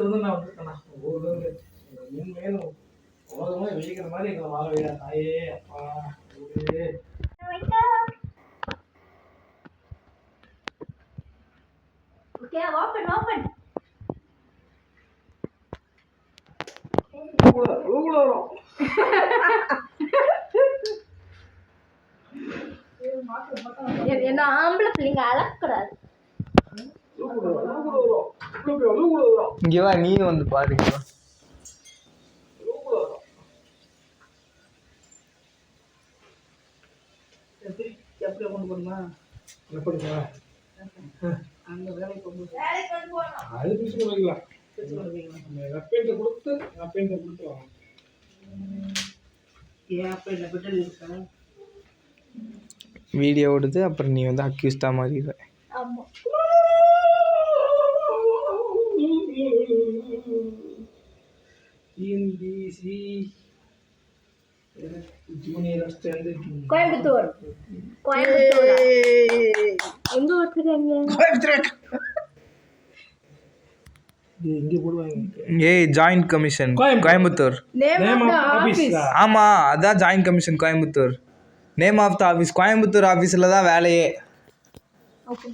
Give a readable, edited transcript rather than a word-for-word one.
இருந்து நான் வந்திருக்கேண்ணா ஊர்ல இருந்து உண்மையிலும் உலகமே விழிக்கிற மாதிரி எங்களை வாழ வைடா தாயே அப்பா ஊரே. Okay, open. என்ன ஆம்பளை பிள்ளைங்க அழக்கூடாது. இங்க வா, நீ வந்து பாருங்க. எப்படி கொண்டு போகணுமா எப்படிமா அந்த வேலைக்கு கொண்டு போகணும். அது பிடிச்சி வைக்கலாம். அப்பேண்ட கொடுத்து வாங்க. ஏன் அப்பேண்ட பெட்டல் இருக்கா வீடியோ ஓடுது, அப்புறம் நீ வந்து அக்யூஸ்டா மாறிடுற. ஆமா. TNPSC junior standard Coimbatore. எங்க ஓட்டுறீங்க? இங்க போடுவாங்க. ஏய், joint commission Coimbatore. Name of office. ஆமா, அதான் joint commission Coimbatore. Name of the office Coimbatore ஆஃபீஸில் தான் வேலையே. ஓகே.